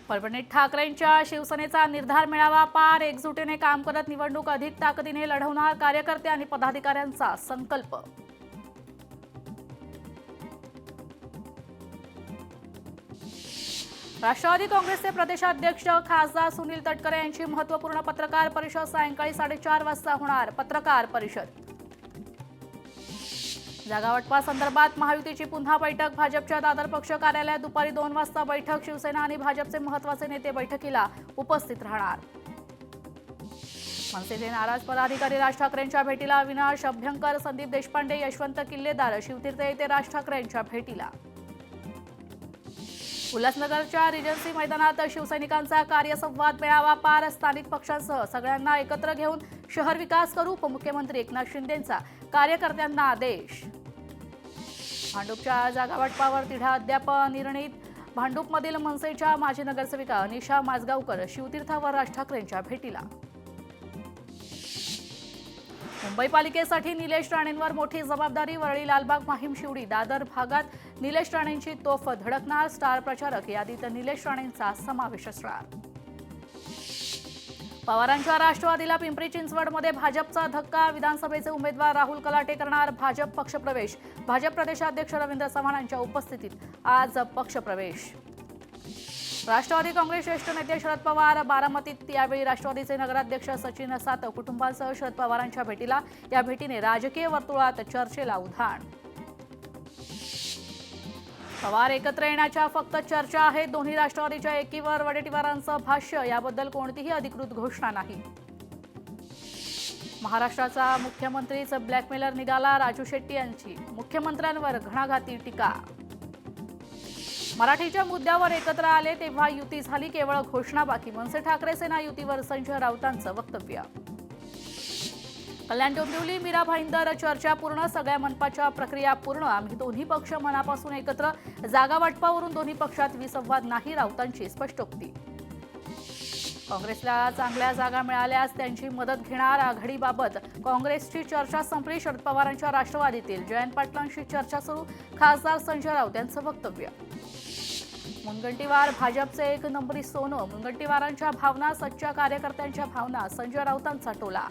परभणीत ठाकरेंच्या शिवसेनेचा निर्धार मेळावा पार. एकजुटीने काम करत निवडणूक अधिक ताकदीने लढवणार. कार्यकर्ते आणि पदाधिकाऱ्यांचा संकल्प. राष्ट्रवादी काँग्रेसचे प्रदेशाध्यक्ष खासदार सुनील तटकरे यांची महत्त्वपूर्ण पत्रकार परिषद सायंकाळी 4:30 वाजता होणार. पत्रकार परिषद. जागावाटपासंदर्भात महायुतीची पुन्हा बैठक. भाजपच्या दादर पक्ष कार्यालयात दुपारी 2 वाजता बैठक. शिवसेना आणि भाजपचे महत्त्वाचे नेते बैठकीला उपस्थित राहणार. मनसेचे नाराज पदाधिकारी राज ठाकरेंच्या भेटीला. अविनाश अभ्यंकर, संदीप देशपांडे, यशवंत किल्लेदार शिवतीर्थ येथे राज ठाकरेंच्या भेटीला. उल्हासनगरच्या रिजन्सी मैदानात शिवसैनिकांचा कार्यसंवाद मेळावा पार. स्थानिक पक्षांसह सगळ्यांना एकत्र घेऊन शहर विकास करू. उपमुख्यमंत्री एकनाथ शिंदेंचा कार्यकर्त्यांना आदेश. भांडूपच्या जागावाटपावर तिढा अद्याप निर्णित. भांडूपमधील मनसेच्या माजी नगरसेविका निशा माजगावकर शिवतीर्थावर राज ठाकरेंच्या भेटीला. मुंबई पालिकेसाठी निलेश राणेंवर मोठी जबाबदारी. वरळी, लालबाग, माहीम, शिवडी, दादर भागात निलेश राणेंची तोफ धडकणार. स्टार प्रचारक यादीत निलेश राणेंचा समावेश असणार. पवारांच्या राष्ट्रवादीला पिंपरी चिंचवडमध्ये भाजपचा धक्का. विधानसभेचे उमेदवार राहुल कलाटे करणार भाजप पक्षप्रवेश. भाजप प्रदेशाध्यक्ष रवींद्र चव्हाण यांच्या उपस्थितीत आज पक्षप्रवेश. राष्ट्रवादी काँग्रेस ज्येष्ठ नेते शरद पवार बारामतीत. यावेळी राष्ट्रवादीचे नगराध्यक्ष सचिन सातव कुटुंबांसह शरद पवारांच्या भेटीला. या भेटीने राजकीय वर्तुळात चर्चेला उधाण. पवार एकत्र येण्याच्या फक्त चर्चा आहेत. दोन्ही राष्ट्रवादीच्या एकीवर वडेट्टीवारांचं भाष्य. याबद्दल कोणतीही अधिकृत घोषणा नाही. महाराष्ट्राचा मुख्यमंत्रीच ब्लॅकमेलर निघाला. राजू शेट्टी यांची मुख्यमंत्र्यांवर घणाघाती टीका. मराठीच्या मुद्द्यावर एकत्र आले तेव्हा युती झाली, केवळ घोषणा बाकी. मनसे ठाकरे सेना युतीवर संजय राऊतांचं वक्तव्य. कल्याण डोंबिवली मीरा भाईंदर चर्चा पूर्ण. सगळ्या मनपाच्या प्रक्रिया पूर्ण. आम्ही दोन्ही पक्ष मनापासून एकत्र. जागा वाटपावरून दोन्ही पक्षात विसंवाद नाही. राऊतांची स्पष्टोक्ती. काँग्रेसला चांगल्या जागा मिळाल्यास त्यांची मदत घेणार. आघाडीबाबत काँग्रेसची चर्चा संपली. शरद पवारांच्या राष्ट्रवादीतील जयंत पाटलांशी चर्चा सुरू. खासदार संजय राऊत यांचं वक्तव्य. मुनगंटीवार भाजपचे एक नंबरी सोनं. मुनगंटीवारांच्या भावना सच्च्या कार्यकर्त्यांच्या भावना. संजय राऊतांचा टोला.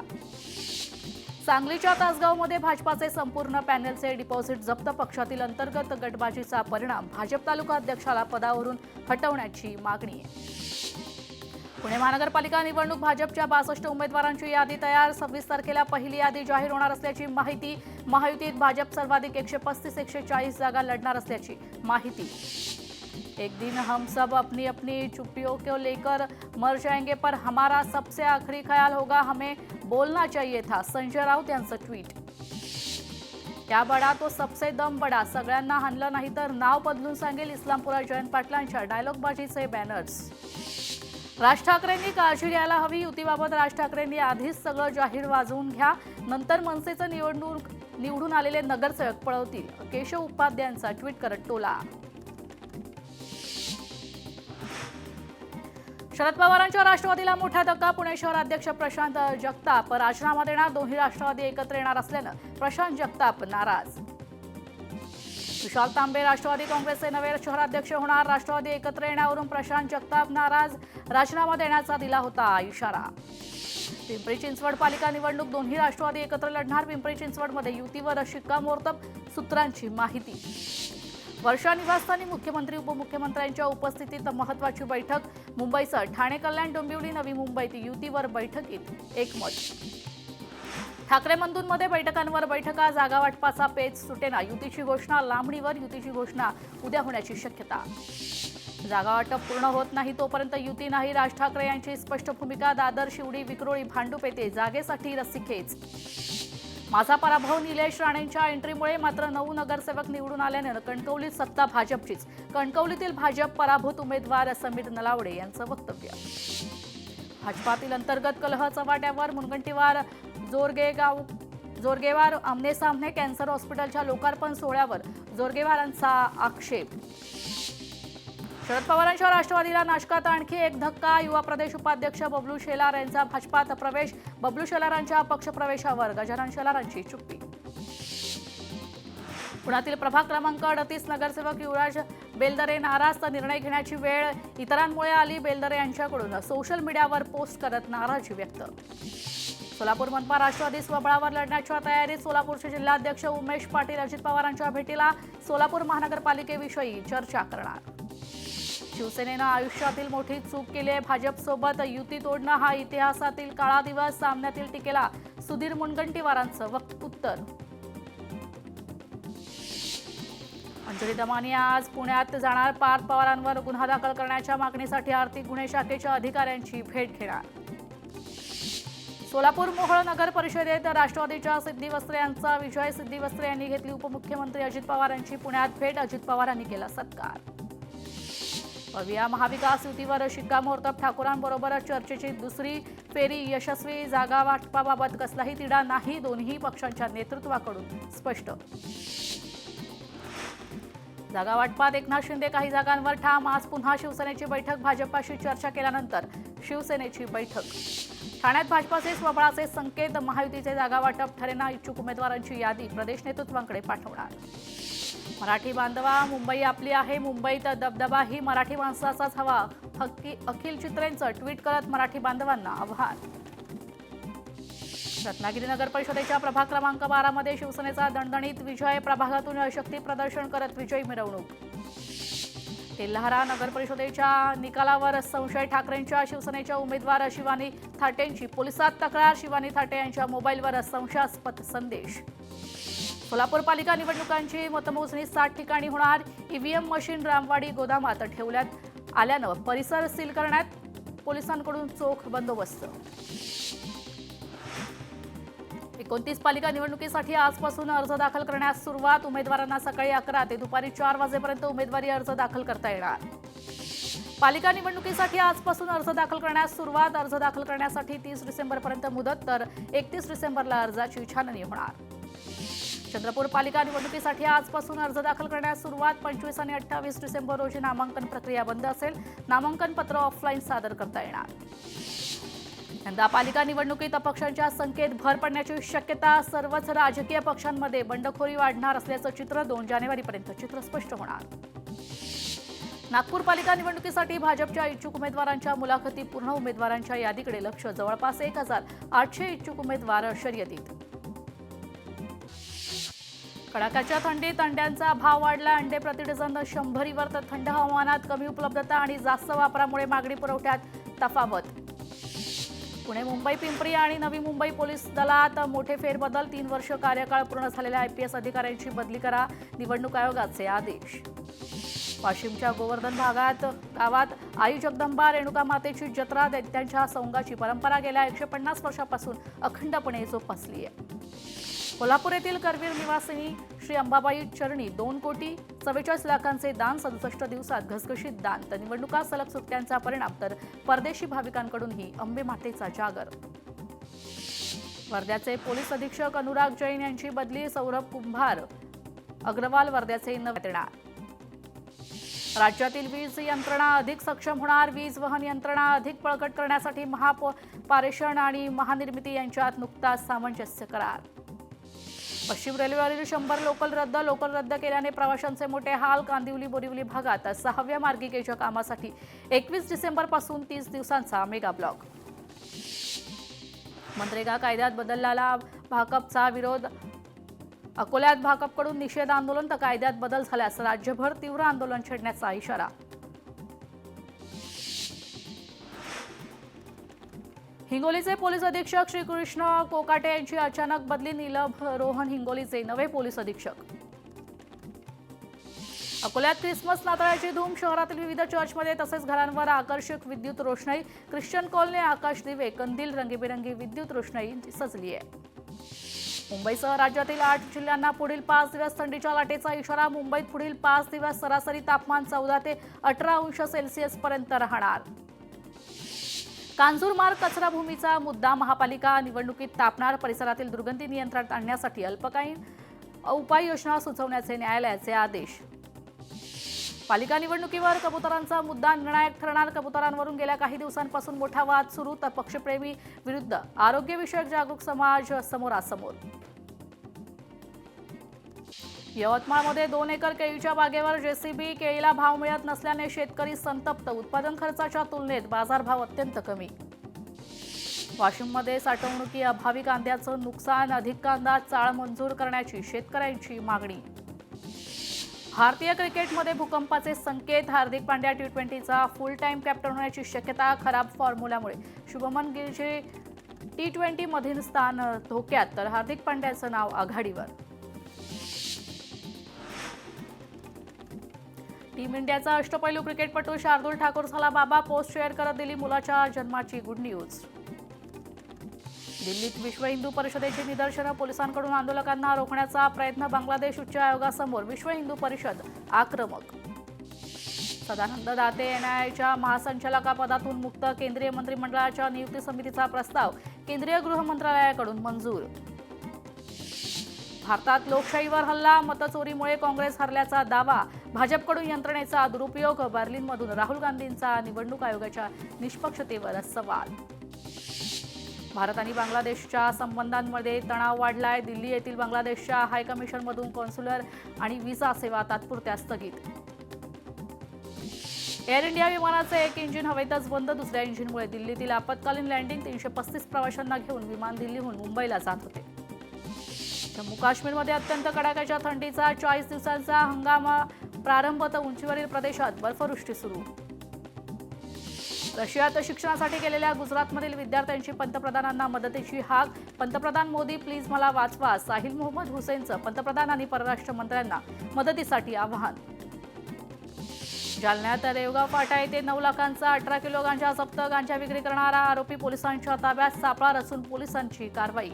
सांगलीच्या तासगावमध्ये भाजपाचे संपूर्ण पॅनेलचे डिपॉझिट जप्त. पक्षातील अंतर्गत गटबाजीचा परिणाम. भाजप तालुका अध्यक्षाला पदावरून हटवण्याची मागणी. पुणे महानगरपालिका निवडणूक. भाजपच्या 62 उमेदवारांची यादी तयार. 26 तारखेला पहिली यादी जाहीर होणार असल्याची माहिती. महायुतीत भाजप सर्वाधिक 135-140 जागा लढणार असल्याची माहिती. एक दिन हम सब अपनी अपनी चुप्पियों को लेकर मर जाएंगे, पर हमारा सबसे आखिरी ख्याल होगा, हमें बोलना चाहिए था. संजय राऊत यांचं ट्वीट. क्या बडा तो सबसे दम बडा. सगळ्यांना हाणलं नाही तर नाव बदलून सांगेल. इस्लामपुरात जयंत पाटलांच्या डायलॉगबाजीचे बॅनर्स. राज ठाकरेंनी काळजी घ्यायला हवी. युतीबाबत राज ठाकरेंनी आधीच सगळं जाहीर वाजवून घ्या, नंतर मनसेचं निवडून आलेले नगरसेवक पळवतील. केशव उपाध्यायांचा ट्विट करत टोला. शरद पवारांच्या राष्ट्रवादीला मोठा धक्का. पुणे शहराध्यक्ष प्रशांत जगताप राजीनामा देणार. दोन्ही राष्ट्रवादी एकत्र येणार असल्यानं प्रशांत जगताप नाराज. विशाल तांबे राष्ट्रवादी काँग्रेसचे नवे शहराध्यक्ष होणार. राष्ट्रवादी एकत्र येण्यावरून प्रशांत जगताप नाराज. राजीनामा देण्याचा दिला होता इशारा. पिंपरी चिंचवड पालिका निवडणूक. दोन्ही राष्ट्रवादी एकत्र लढणार. पिंपरी चिंचवडमध्ये युतीवर शिक्कामोर्तब. सूत्रांची माहिती. वर्षा निवासस्थानी मुख्यमंत्री उपमुख्यमंत्र्यांच्या उपस्थितीत महत्त्वाची बैठक. मुंबईसह ठाणे, कल्याण, डोंबिवली, नवी मुंबईत युतीवर बैठकीत एकमत. ठाकरे बंधूंमध्ये बैठकांवर बैठका. जागा वाटपाचा पेच सुटेना. युतीची घोषणा लांबणीवर. युतीची घोषणा उद्या होण्याची शक्यता. जागा वाटप पूर्ण होत नाही तोपर्यंत युती नाही. राज ठाकरे यांची स्पष्ट भूमिका. दादर, शिवडी, विक्रोळी, भांडूप येथे जागेसाठी रस्सीखेच. माझा पराभव निलेश राणेंच्या एंट्रीमुळे. मात्र 9 नगरसेवक निवडून आल्यानं कणकवलीत सत्ता भाजपचीच. कणकवलीतील भाजप पराभूत उमेदवार समीर नलावडे यांचं वक्तव्य. भाजपातील अंतर्गत कलह चव्हाट्यावर. मुनगंटीवार जोरगेवार आमने सामने. कॅन्सर हॉस्पिटलच्या लोकार्पण सोहळ्यावर जोरगेवारांचा आक्षेप. शरद पवारांच्या राष्ट्रवादीला नाशकात आणखी एक धक्का. युवा प्रदेश उपाध्यक्ष बबलू शेलार यांचा भाजपात प्रवेश. बबलू शेलारांच्या पक्षप्रवेशावर गजानन शेलारांची चुप्पी. पुण्यातील प्रभाग क्रमांक 38 नगरसेवक युवराज बेलदरे नाराज, तर निर्णय घेण्याची वेळ इतरांमुळे आली. बेलदरे यांच्याकडून सोशल मीडियावर पोस्ट करत नाराजी व्यक्त. सोलापूर मनपा राष्ट्रवादी स्वबळावर लढण्याच्या तयारीत. सोलापूरचे जिल्हाध्यक्ष उमेश पाटील अजित पवारांच्या भेटीला. सोलापूर महानगरपालिकेविषयी चर्चा करणार. शिवसेनेनं आयुष्यातील मोठी चूक केली आहे. भाजपसोबत युती तोडणं हा इतिहासातील काळा दिवस. सामन्यातील टीकेला सुधीर मुनगंटीवारांचं उत्तर. अंजली दमानी आज पुण्यात जाणार. पार्थ पवारांवर गुन्हा दाखल करण्याच्या मागणीसाठी आर्थिक गुन्हे शाखेच्या अधिकाऱ्यांची भेट घेणार. सोलापूर मोहोळ नगर परिषदेत राष्ट्रवादीच्या सिद्धी वस्त्रे यांचा विजय. सिद्धी वस्त्रे यांनी घेतली उपमुख्यमंत्री अजित पवार यांची पुण्यात भेट. अजित पवारांनी केला सत्कार. पविया महाविकास युतीवर शिक्कामोर्तब. ठाकूरांबरोबर चर्चेची दुसरी फेरी यशस्वी. जागा वाटपाबाबत कसलाही तिढा नाही. दोन्ही पक्षांच्या नेतृत्वाकडून स्पष्ट. जागा वाटपात एकनाथ शिंदे काही जागांवर ठाम. आज पुन्हा शिवसेनेची बैठक. भाजपाशी चर्चा केल्यानंतर शिवसेनेची बैठक. ठाण्यात भाजपाचे स्वबळाचे संकेत. महायुतीचे जागा वाटप ठरेना. इच्छुक उमेदवारांची यादी प्रदेश नेतृत्वांकडे पाठवणार. मराठी बांधवा, मुंबई आपली आहे. मुंबईत दबदबा ही मराठी माणसाचाच हवा. अखिल चित्रेंचं ट्विट करत मराठी बांधवांना आव्हान. रत्नागिरी नगर परिषदेच्या प्रभाग क्रमांक 12 मध्ये शिवसेनेचा दणदणीत विजय. प्रभागातून शक्ती प्रदर्शन करत विजयी मिरवणूक. तेल्हारा नगर परिषदेच्या निकालावर संशय. ठाकरेंच्या शिवसेनेच्या उमेदवार शिवानी थाटेंची पोलिसात तक्रार. शिवानी थाटे यांच्या मोबाईलवर संशयास्पद संदेश. सोलापूर पालिका निवडणुकांची मतमोजणी 60 ठिकाणी होणार. ईव्हीएम मशीन रामवाडी गोदामात ठेवण्यात आल्यानं परिसर सील करण्यात. पोलिसांकडून चोख बंदोबस्त. 29 पालिका निवडणुकीसाठी आजपासून अर्ज दाखल करण्यास सुरुवात. उमेदवारांना सकाळी 11 ते दुपारी 4 वाजेपर्यंत उमेदवारी अर्ज दाखल करता येणार. पालिका निवडणुकीसाठी आजपासून अर्ज दाखल करण्यास सुरुवात. अर्ज दाखल करण्यासाठी 30 डिसेंबरपर्यंत मुदत, तर 31 डिसेंबरला अर्जाची छाननी होणार. चंद्रपूर पालिका निवडणुकीसाठी आजपासून अर्ज दाखल करण्यास सुरुवात. 25 आणि 28 डिसेंबर रोजी नामांकन प्रक्रिया बंद असेल. नामांकन पत्र ऑफलाईन सादर करता येणार. यंदा पालिका निवडणुकीत अपक्षांच्या संख्येत भर पडण्याची शक्यता. सर्वच राजकीय पक्षांमध्ये बंडखोरी वाढणार असल्याचं चित्र. 2 जानेवारीपर्यंत चित्र स्पष्ट होणार. नागपूर पालिका निवडणुकीसाठी भाजपच्या इच्छुक उमेदवारांच्या मुलाखती पूर्ण. उमेदवारांच्या यादीकडे लक्ष. जवळपास 1800 इच्छुक उमेदवार शर्यतीत. कडाक्याच्या थंडीत अंड्यांचा भाव वाढला. अंडे प्रतिडझन 100वर, तर थंड हवामानात कमी उपलब्धता आणि जास्त वापरामुळे मागणी पुरवठ्यात तफावत. पुणे, मुंबई, पिंपरी आणि नवी मुंबई पोलीस दलात मोठे फेरबदल. 3 वर्ष कार्यकाळ पूर्ण झालेल्या IPS अधिकाऱ्यांची बदली करा. निवडणूक आयोगाचे आदेश. वाशिमच्या गोवर्धन गावात आई जगदंबा रेणुका मातेची जत्रा. दैत्यांच्या संघाची परंपरा गेल्या 150 वर्षापासून अखंडपणे जोपासली आहे. कोल्हापूर येथील करवीर निवासिनी श्री अंबाबाई चरणी 2,44,00,000 दान. 67 दिवसात घसघशीत दान. तर निवडणुका सलग सुट्ट्यांचा परिणाम. तर परदेशी भाविकांकडूनही अंबे मातेचा जागर. वर्ध्याचे पोलीस अधीक्षक अनुराग जैन यांची बदली. सौरभ कुंभार अग्रवाल वर्ध्याचे नवे येणार. राज्यातील वीज यंत्रणा अधिक सक्षम होणार. वीज वहन यंत्रणा अधिक बळकट करण्यासाठी महापारेषण आणि महानिर्मिती यांच्यात नुकताच सामंजस्य करार. पश्चिम रेल्वेवरील 100 लोकल रद्द केल्याने प्रवाशांचे मोठे हाल. कांदिवली बोरिवली भागात 6व्या मार्गिकेच्या कामासाठी 21 डिसेंबरपासून 30 दिवसांचा मेगा ब्लॉक. मनरेगा कायद्यात बदलाला भाकपचा विरोध. अकोल्यात भाकपकडून निषेध आंदोलन. तर कायद्यात बदल झाल्यास राज्यभर तीव्र आंदोलन छेडण्याचा इशारा. हिंगोलीचे पोलीस अधीक्षक श्रीकृष्ण कोकाटे यांची अचानक बदली. नीलभ रोहन हिंगोलीचे नवे पोलीस अधीक्षक. अकोल्यात क्रिसमस नाताळाची धूम. शहरातील विविध चर्चमध्ये तसेच घरांवर आकर्षक विद्युत रोषणाई. ख्रिश्चन कॉलनी आकाश दिवे, कंदील, रंगीबेरंगी विद्युत रोषणाई सजली आहे. मुंबईसह राज्यातील 8 जिल्ह्यांना पुढील 5 दिवस थंडीच्या लाटेचा इशारा. मुंबईत पुढील 5 दिवस सरासरी तापमान 14 ते 18 अंश सेल्सिअस पर्यंत राहणार. कांजूरमार्ग कचराभूमीचा मुद्दा. महापालिका निवडणुकीत तापणार. परिसरातील दुर्गंधी नियंत्रणात आणण्यासाठी अल्पकालीन उपाययोजना सुचवण्याचे न्यायालयाचे आदेश. पालिका निवडणुकीवर कबुतरांचा मुद्दा निर्णायक ठरणार. कबुतरांवरून गेल्या काही दिवसांपासून मोठा वाद सुरू. तर पक्षप्रेमी विरुद्ध आरोग्यविषयक जागरूक समाज समोरासमोर. यवतमाळमध्ये 2 एकर केळीच्या बागेवर जेसीबी, केळीला भाव मिळत नसल्याने शेतकरी संतप्त. उत्पादन खर्चाच्या तुलनेत बाजारभाव अत्यंत कमी. वाशिममध्ये साठवणुकी अभावी कांद्याचं नुकसान. अधिक कांदा चाळ मंजूर करण्याची शेतकऱ्यांची मागणी. भारतीय क्रिकेटमध्ये भूकंपाचे संकेत. हार्दिक पांड्या T20चा फुल टाइम कॅप्टन होण्याची शक्यता. खराब फॉर्म्युल्यामुळे शुभमन गिलचे T20 मधील स्थान धोक्यात, तर हार्दिक पांड्याचं नाव आघाडीवर. टीम इंडियाचा अष्टपैलू क्रिकेटपटू शार्दूल ठाकूर झाला बाबा. पोस्ट शेअर करत दिली मुलाच्या जन्माची गुड न्यूज. दिल्लीत विश्व हिंदू परिषदेची निदर्शनं. पोलिसांकडून आंदोलकांना रोखण्याचा प्रयत्न. बांगलादेश उच्च आयोगासमोर विश्व हिंदू परिषद आक्रमक. सदानंद दाते NIAच्या महासंचालकापदातून मुक्त. केंद्रीय मंत्रिमंडळाच्या नियुक्ती समितीचा प्रस्ताव केंद्रीय गृह मंत्रालयाकडून मंजूर. भारतात लोकशाहीवर हल्ला. मतचोरीमुळे काँग्रेस हरल्याचा दावा. भाजपकडून यंत्रणेचा दुरुपयोग. बर्लिनमधून राहुल गांधींचा निवडणूक आयोगाच्या निष्पक्षतेवर सवाल. भारत आणि बांगलादेशच्या संबंधांमध्ये तणाव वाढलाय. दिल्ली येथील बांगलादेशच्या हायकमिशनमधून कॉन्सुलर आणि व्हिसा सेवा तात्पुरत्या स्थगित. एअर इंडिया विमानाचे एक इंजिन हवेतच बंद. दुसऱ्या इंजिनमुळे दिल्लीतील आपत्कालीन लँडिंग. 335 प्रवाशांना घेऊन विमान दिल्लीहून मुंबईला जात होते. जम्मू काश्मीरमध्ये अत्यंत कडाक्याच्या थंडीचा 40 दिवसांचा हंगाम प्रारंभ. तर उंचीवरील प्रदेशात बर्फवृष्टी सुरू. रशियात शिक्षणासाठी गेलेल्या गुजरातमधील विद्यार्थ्यांची पंतप्रधानांना मदतीची हाक. पंतप्रधान मोदी प्लीज मला वाचवा. साहिल मोहम्मद हुसेनचं पंतप्रधान आणि परराष्ट्र मंत्र्यांना मदतीसाठी आवाहन. जालन्यात रेवगाव फाटा येथे 9 लाखांचा 18 किलो गांजा जप्त. गांजा विक्री करणारा आरोपी पोलिसांच्या ताब्यात. सापळा रचून पोलिसांची कारवाई.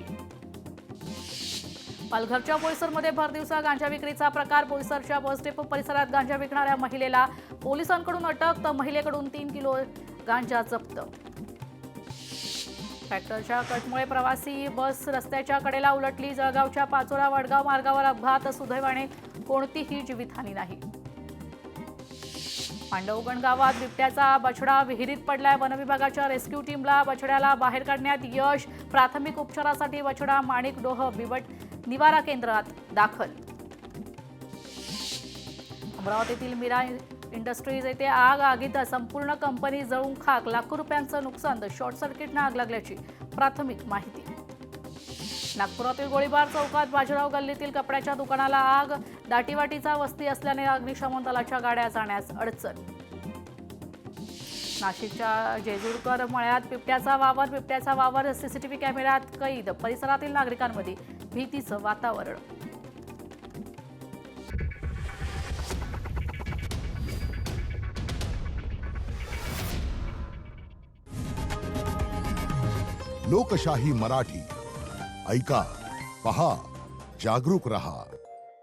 पालघरच्या बोईसरमध्ये भरदिवसा गांजा विक्रीचा प्रकार. बोईसरच्या बस डेपो परिसरात गांजा विकणाऱ्या महिलेला पोलिसांकडून अटक. तर महिलेकडून 3 किलो गांजा जप्त. ट्रॅक्टरच्या कटमुळे प्रवासी बस रस्त्याच्या कडेला उलटली. जळगावच्या पाचोरा वडगाव मार्गावर अपघात. सुदैवाने कोणतीही जीवितहानी नाही. पांडवगण गावात बिबट्याचा बछडा विहिरीत पडलाय. वनविभागाच्या रेस्क्यू टीमला बछड्याला बाहेर काढण्यात यश. प्राथमिक उपचारासाठी बछडा माणिकडोह बिबट निवारा केंद्रात दाखल. अमरावतीतील मीरा इंडस्ट्रीज येथे आगीत संपूर्ण कंपनी जळून खाक. लाखो रुपयांचं नुकसान. शॉर्ट सर्किटनं आग लागल्याची प्राथमिक माहिती. नागपुरातील गोळीबार चौकात बाजीराव गल्लीतील कपड्याच्या दुकानाला आग. दाटीवाटीचा वस्ती असल्याने अग्निशमन दलाच्या गाड्या जाण्यास अडचण. नाशिकच्या जेजुरकर मळ्यात बिबट्याचा वावर. CCTV कॅमेऱ्यात कैद. परिसरातील नागरिकांमध्ये भीतीचं वातावरण. लोकशाही मराठी ऐका, पहा, जागरूक रहा.